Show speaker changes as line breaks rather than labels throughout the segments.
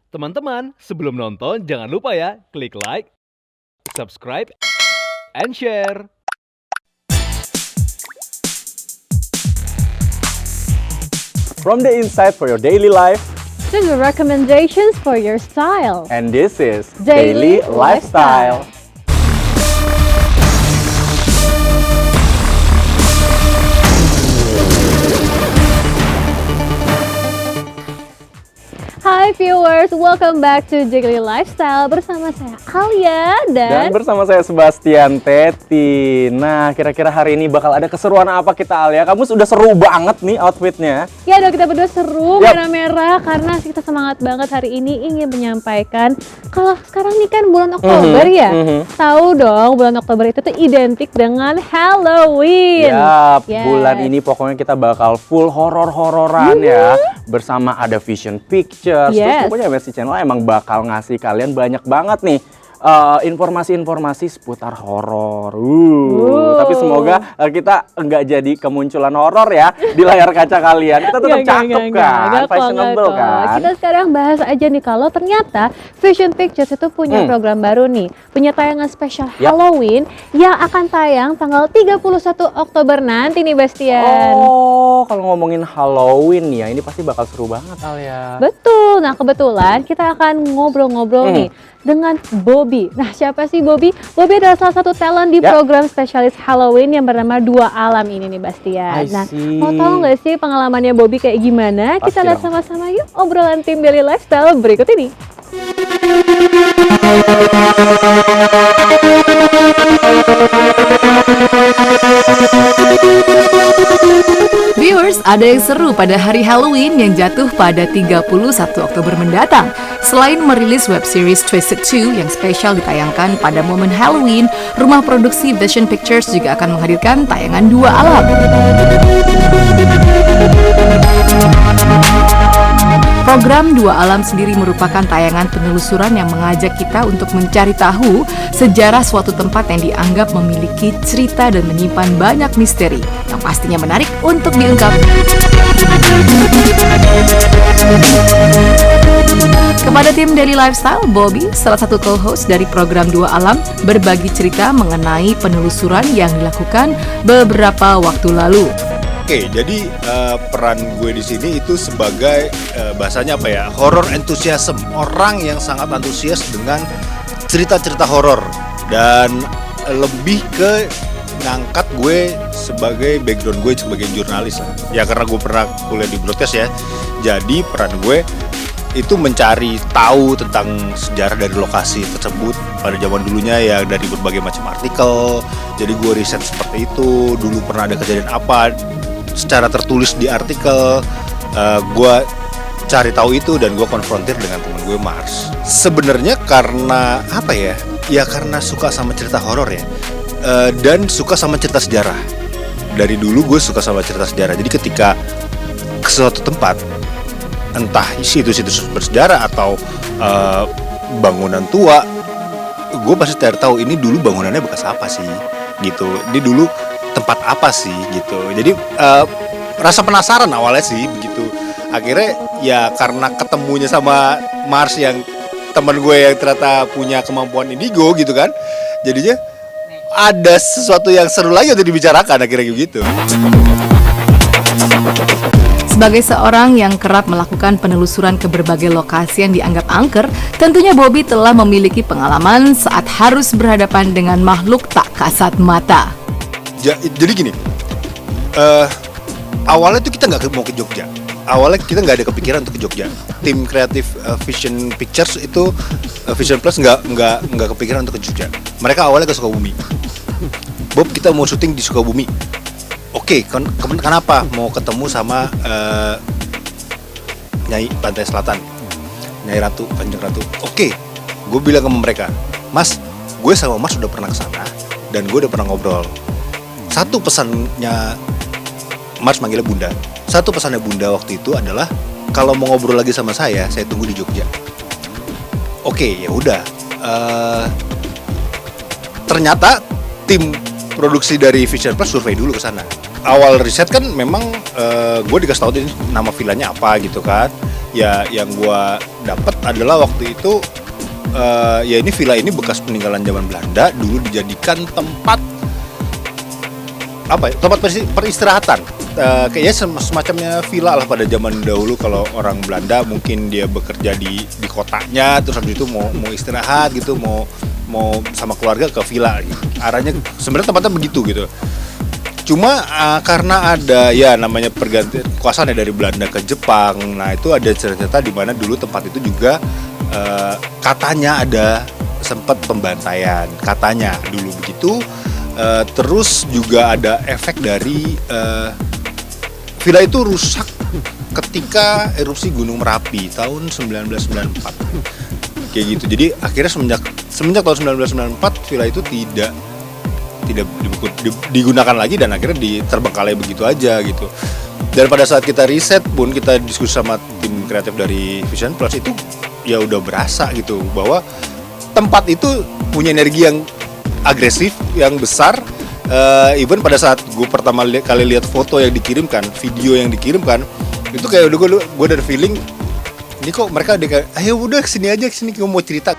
Teman-teman, sebelum nonton jangan lupa ya, klik like, subscribe, and share.
From the insight for your daily life,
to the recommendations for your style.
and this is
Daily
Daily Lifestyle.
Hai viewers, welcome back to Daily Lifestyle bersama saya Alia
Dan
dan
bersama saya Sebastian Teti. Nah, kira-kira hari ini bakal ada keseruan apa kita, Alia? Kamu sudah seru banget nih outfitnya.
ya dong kita berdua seru
Yap.
merah-merah karena kita semangat banget hari ini ingin menyampaikan kalau sekarang nih kan bulan Oktober ya. Tahu dong bulan Oktober itu tuh identik dengan Halloween.
Yap,
Yes.
bulan ini pokoknya kita bakal full horor-hororan ya. Bersama ada Vision Pictures. Terus
Yes.
pokoknya MSC Channel emang bakal ngasih kalian banyak banget nih informasi-informasi seputar horor. Tapi semoga kita nggak jadi kemunculan horor ya di layar kaca kalian. Kita tetap cakep kan, fashionable kan.
Kita sekarang bahas aja nih kalau ternyata Vision Pictures itu punya program baru nih, punya tayangan spesial Halloween yang akan tayang tanggal 31 Oktober nanti nih Bastian.
Oh, kalau ngomongin Halloween ya, ini pasti bakal seru banget, Alia.
Betul. Nah, kebetulan kita akan ngobrol-ngobrol nih dengan Bobby. Nah, siapa sih Bobby? Bobby adalah salah satu talent di program spesialis Halloween yang bernama Dua Alam ini nih, Bastian.
I
Nah,
see.
mau tahu nggak sih pengalamannya Bobby kayak gimana?
Pasti
Kita lihat
dong.
sama-sama yuk obrolan tim Daily Lifestyle berikut ini.
Viewers, ada yang seru pada hari Halloween yang jatuh pada 31 Oktober mendatang. Selain merilis web series Twisted 2 yang spesial ditayangkan pada momen Halloween, rumah produksi Vision Pictures juga akan menghadirkan tayangan Dua Alam. Program Dua Alam sendiri merupakan tayangan penelusuran yang mengajak kita untuk mencari tahu sejarah suatu tempat yang dianggap memiliki cerita dan menyimpan banyak misteri yang pastinya menarik untuk diungkap. Kepada tim Daily Lifestyle, Bobby, salah satu co-host dari program Dua Alam, berbagi cerita mengenai penelusuran yang dilakukan beberapa waktu lalu.
Oke, jadi peran gue di sini itu sebagai bahasanya apa ya, horror enthusiasm, orang yang sangat antusias dengan cerita-cerita horor dan lebih ke ngangkat gue sebagai background gue sebagai jurnalis lah. Ya karena gue pernah kuliah di broadcast ya, jadi peran gue itu mencari tahu tentang sejarah dari lokasi tersebut pada zaman dulunya ya, dari berbagai macam artikel. Jadi gue riset seperti itu, dulu pernah ada kejadian apa secara tertulis di artikel, gue cari tahu itu dan gue konfrontir dengan teman gue Mars. Sebenarnya karena apa ya? Ya karena suka sama cerita horor ya, dan suka sama cerita sejarah. Dari dulu gue suka sama cerita sejarah. Jadi ketika ke suatu tempat, entah situs-situs bersejarah atau bangunan tua, gue pasti cari tahu ini dulu bangunannya bekas apa sih, gitu. Ini dulu tempat apa sih gitu. Jadi rasa penasaran awalnya sih begitu. Akhirnya ya karena ketemunya sama Mars yang teman gue yang ternyata punya kemampuan indigo gitu kan. Jadinya ada sesuatu yang seru lagi untuk dibicarakan akhirnya gitu.
Sebagai seorang yang kerap melakukan penelusuran ke berbagai lokasi yang dianggap angker, tentunya Bobby telah memiliki pengalaman saat harus berhadapan dengan makhluk tak kasat mata.
Jadi gini, awalnya tuh kita nggak mau ke Jogja. Awalnya kita nggak ada kepikiran untuk ke Jogja. Tim kreatif Vision Pictures itu Vision Plus nggak kepikiran untuk ke Jogja. Mereka awalnya ke Sukabumi. Bob, kita mau syuting di Sukabumi. Oke, kenapa? Mau ketemu sama Nyai Pantai Selatan, Nyai Ratu, Kanjeng Ratu. Oke, gue bilang ke mereka, Mas, gue sama Mas udah pernah kesana dan gue udah pernah ngobrol. Satu pesannya Mars manggilnya Bunda. Satu pesannya Bunda waktu itu adalah kalau mau ngobrol lagi sama saya tunggu di Jogja. Oke, ya udah. Ternyata tim produksi dari Vision Plus survei dulu ke sana. Awal riset kan memang gue dikasih tahu nama villanya apa gitu kan. Ya yang gue dapat adalah waktu itu ya ini villa ini bekas peninggalan zaman Belanda, dulu dijadikan tempat apa ya, tempat peristirahatan. Kayaknya semacamnya villa lah pada zaman dahulu. Kalau orang Belanda mungkin dia bekerja di kotanya, terus habis itu mau istirahat gitu, mau sama keluarga ke villa gitu. Arahnya sebenarnya tempatnya begitu gitu. Cuma karena ada ya namanya pergantian kekuasaan dari Belanda ke Jepang, nah itu ada cerita di mana dulu tempat itu juga katanya ada sempat pembantaian, katanya dulu begitu. Terus juga ada efek dari villa itu rusak ketika erupsi Gunung Merapi tahun 1994 kayak gitu. Jadi akhirnya semenjak tahun 1994 villa itu tidak digunakan lagi dan akhirnya terbengkalai begitu aja gitu. Dan pada saat kita riset pun, kita diskusi sama tim kreatif dari Vision Plus, itu ya udah berasa gitu bahwa tempat itu punya energi yang agresif, yang besar. Even pada saat gue pertama kali lihat foto yang dikirimkan, video yang dikirimkan, itu kayak udah gue ada feeling ini kok mereka kayak ayo udah kesini aja, kesini gue mau cerita.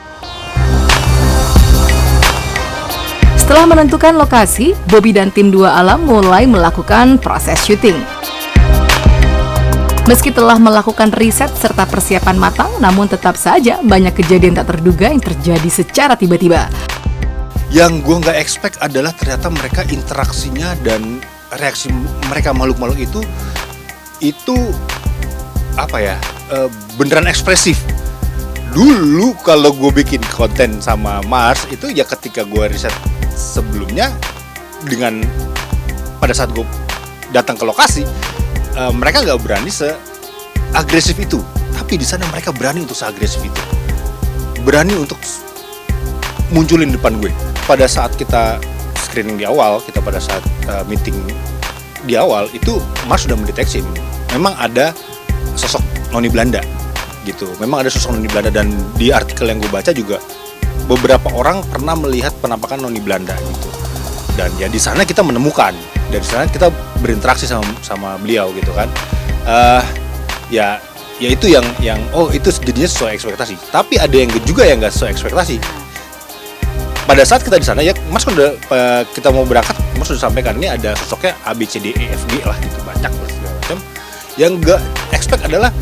Setelah menentukan lokasi, Bobby dan tim Dua Alam mulai melakukan proses syuting. Meski telah melakukan riset serta persiapan matang, namun tetap saja banyak kejadian tak terduga yang terjadi secara tiba-tiba.
Yang gue nggak expect adalah ternyata mereka interaksinya dan reaksi mereka makhluk-makhluk itu apa ya, beneran ekspresif. Dulu kalau gue bikin konten sama Mars itu ya ketika gue riset sebelumnya, dengan pada saat gue datang ke lokasi, mereka nggak berani seagresif itu. Tapi di sana mereka berani untuk seagresif itu, berani untuk munculin depan gue. Pada saat kita screening di awal, kita pada saat meeting di awal itu, Mars sudah mendeteksi memang ada sosok noni Belanda gitu. Memang ada sosok noni Belanda, dan di artikel yang gue baca juga beberapa orang pernah melihat penampakan noni Belanda gitu. Dan ya di sana kita menemukan, dari sana kita berinteraksi sama beliau gitu kan. Ya itu yang oh itu jadinya sesuai ekspektasi. Tapi ada yang juga yang nggak sesuai ekspektasi. Pada saat kita di sana ya, Mas udah kita mau berangkat, Mas sudah sampaikan ini ada sosoknya A B C D E F G lah gitu, banyak lah segala macam. Yang nggak expect adalah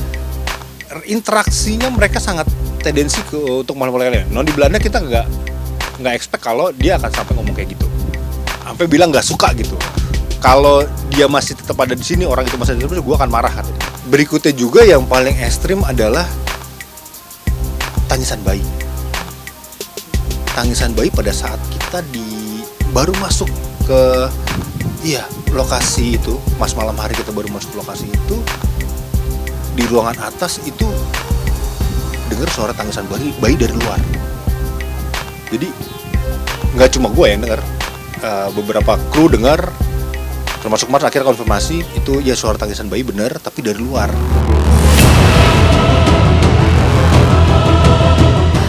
interaksinya mereka sangat tendensi untuk makhluk lain. Non di Belanda kita nggak expect kalau dia akan sampai ngomong kayak gitu, sampai bilang nggak suka gitu. Kalau dia masih tetap ada di sini, orang itu masih ada di sini, gue akan marah katanya. Berikutnya juga yang paling ekstrim adalah tangisan bayi. Tangisan bayi pada saat kita baru masuk ke lokasi itu, malam hari kita baru masuk ke lokasi itu, di ruangan atas itu dengar suara tangisan bayi dari luar. Jadi nggak cuma gue yang dengar, beberapa kru dengar, termasuk Mars. Akhirnya konfirmasi itu ya suara tangisan bayi bener, tapi dari luar.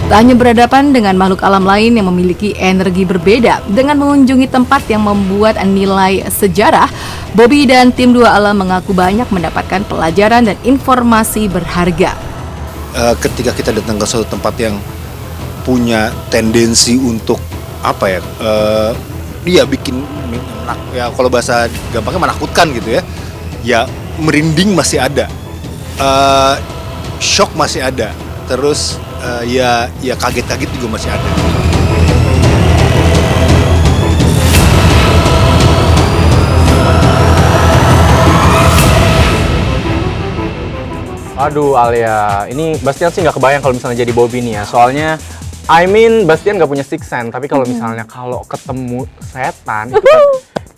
Tak hanya berhadapan dengan makhluk alam lain yang memiliki energi berbeda, dengan mengunjungi tempat yang membuat nilai sejarah, Bobby dan tim Dua Alam mengaku banyak mendapatkan pelajaran dan informasi berharga.
Ketika kita datang ke suatu tempat yang punya tendensi untuk apa ya, dia bikin ya kalau bahasa gampangnya menakutkan gitu ya, ya merinding masih ada, shock masih ada, terus ya kaget-kaget juga masih ada.
Aduh Alia, ini Bastian sih nggak kebayang kalau misalnya jadi Bobby nih ya. Soalnya, Bastian nggak punya six sense, tapi kalau misalnya kalau ketemu setan, itu kan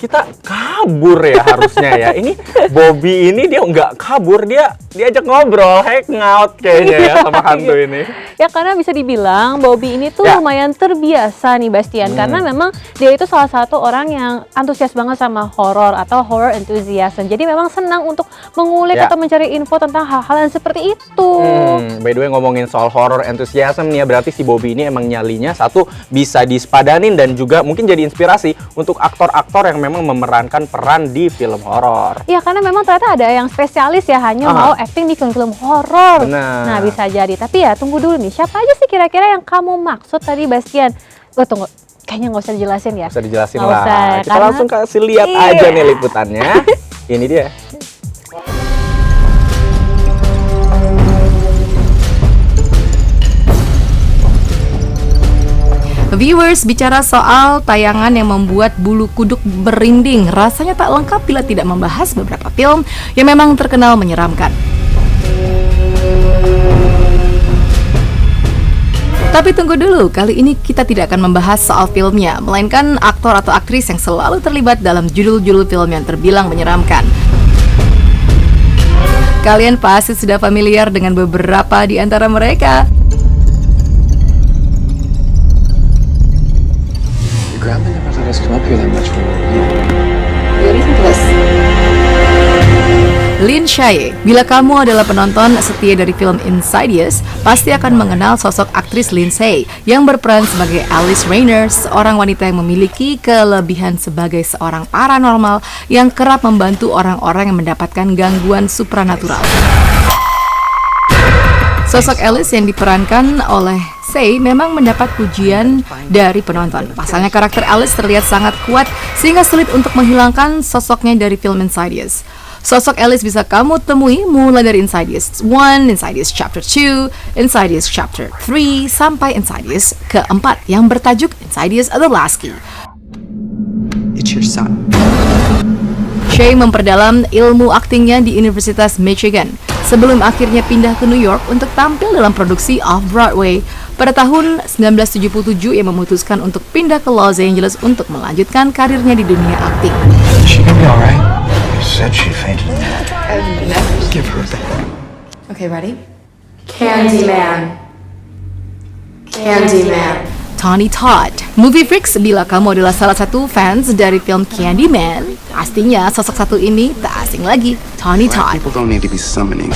kita kabur ya harusnya ya. Ini Bobby ini dia nggak kabur, dia diajak ngobrol, hangout kayaknya ya sama hantu ini.
Ya karena bisa dibilang Bobby ini tuh
Ya.
lumayan terbiasa nih Bastian, karena memang dia itu salah satu orang yang antusias banget sama horor atau horror enthusiasm. Jadi memang senang untuk mengulik
Ya.
atau mencari info tentang hal-hal yang seperti itu.
By the way, ngomongin soal horror enthusiasm nih ya, berarti si Bobby ini emang nyalinya satu bisa disepadanin dan juga mungkin jadi inspirasi untuk aktor-aktor yang memang memerankan peran di film horor.
Ya karena memang ternyata ada yang spesialis ya hanya mau akting di film-film horor.
Benar.
Nah, bisa jadi. Tapi ya tunggu dulu nih, siapa aja sih kira-kira yang kamu maksud tadi, Bastian? Tunggu, kayaknya nggak usah dijelasin ya.
Bisa dijelasin
Nggak
lah.
usah,
Kita
karena-
langsung kasih lihat
Iya.
aja nih liputannya. Ini dia.
Viewers, bicara soal tayangan yang membuat bulu kuduk berinding, rasanya tak lengkap bila tidak membahas beberapa film yang memang terkenal menyeramkan. Tapi tunggu dulu, kali ini kita tidak akan membahas soal filmnya, melainkan aktor atau aktris yang selalu terlibat dalam judul-judul film yang terbilang menyeramkan. Kalian pasti sudah familiar dengan beberapa di antara mereka.
Your grandma never let us come up here that much when we were young.
Lin Shaye, bila kamu adalah penonton setia dari film Insidious, pasti akan mengenal sosok aktris Lindsay yang berperan sebagai Alice Rayner, seorang wanita yang memiliki kelebihan sebagai seorang paranormal yang kerap membantu orang-orang yang mendapatkan gangguan supranatural. Sosok Alice yang diperankan oleh Say memang mendapat pujian dari penonton. Pasalnya karakter Alice terlihat sangat kuat sehingga sulit untuk menghilangkan sosoknya dari film Insidious. Sosok Alice bisa kamu temui mulai dari Insidious 1, Insidious Chapter 2, Insidious Chapter 3, sampai Insidious keempat yang bertajuk Insidious The Last Key.
It's your son.
Shay memperdalam ilmu aktingnya di Universitas Michigan sebelum akhirnya pindah ke New York untuk tampil dalam produksi Off-Broadway. Pada tahun 1977 ia memutuskan untuk pindah ke Los Angeles untuk melanjutkan karirnya di dunia akting.
She gonna be alright. You said she fainted. Give her a bag.
Okay, ready? Candyman. Candyman.
Tony Todd. Movie Freaks, bila kamu adalah salah satu fans dari film Candyman, pastinya sosok satu ini tak asing lagi, Tony Todd.
People don't need to be summoning.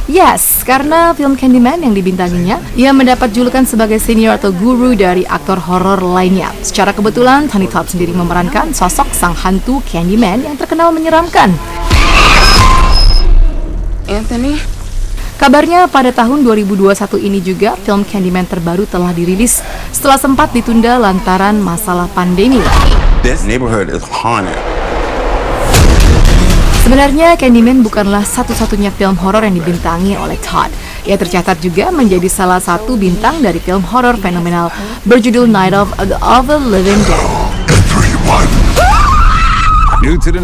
Yes, karena film Candyman yang dibintanginya, ia mendapat julukan sebagai senior atau guru dari aktor horor lainnya. Secara kebetulan, Tony Todd sendiri memerankan sosok sang hantu Candyman yang terkenal menyeramkan.
Anthony?
Kabarnya pada tahun 2021 ini juga, film Candyman terbaru telah dirilis setelah sempat ditunda lantaran masalah pandemi.
This neighborhood is haunted.
Sebenarnya Candyman bukanlah satu-satunya film horor yang dibintangi oleh Todd. Ia tercatat juga menjadi salah satu bintang dari film horor fenomenal berjudul Night of the Living Dead.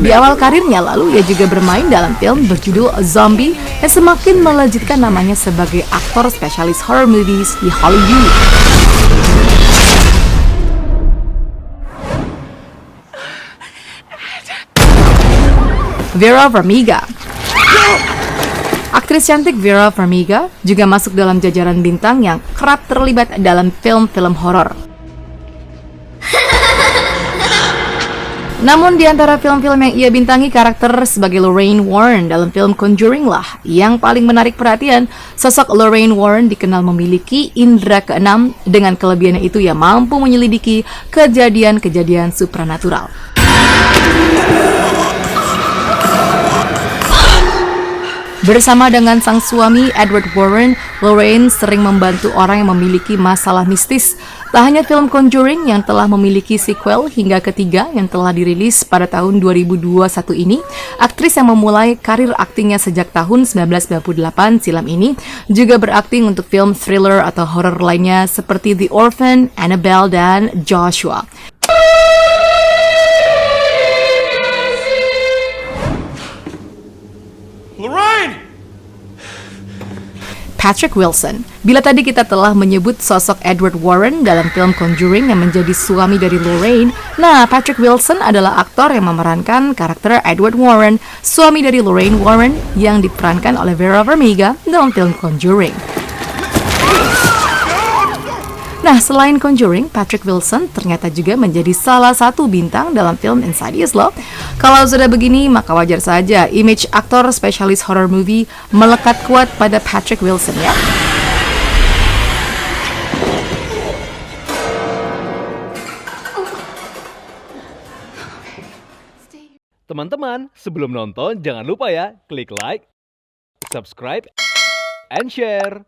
Di awal karirnya lalu, ia juga bermain dalam film berjudul Zombie yang semakin melejitkan namanya sebagai aktor spesialis horror movies di Hollywood. Vera Farmiga. Aktris cantik Vera Farmiga juga masuk dalam jajaran bintang yang kerap terlibat dalam film-film horor. Namun di antara film-film yang ia bintangi, karakter sebagai Lorraine Warren dalam film Conjuring lah yang paling menarik perhatian. Sosok Lorraine Warren dikenal memiliki indera keenam, dengan kelebihannya itu ia mampu menyelidiki kejadian-kejadian supranatural. Bersama dengan sang suami Edward Warren, Lorraine sering membantu orang yang memiliki masalah mistis. Tak hanya film Conjuring yang telah memiliki sequel hingga ketiga yang telah dirilis pada tahun 2021 ini, aktris yang memulai karir aktingnya sejak tahun 1998 silam ini juga berakting untuk film thriller atau horor lainnya seperti The Orphan, Annabelle, dan Joshua. Patrick Wilson. Bila tadi kita telah menyebut sosok Edward Warren dalam film Conjuring yang menjadi suami dari Lorraine, nah Patrick Wilson adalah aktor yang memerankan karakter Edward Warren, suami dari Lorraine Warren yang diperankan oleh Vera Farmiga dalam film Conjuring. Nah, selain Conjuring, Patrick Wilson ternyata juga menjadi salah satu bintang dalam film Insidious loh. Kalau sudah begini, maka wajar saja image aktor spesialis horror movie melekat kuat pada Patrick Wilson ya.
Teman-teman, sebelum nonton jangan lupa ya klik like, subscribe, and share.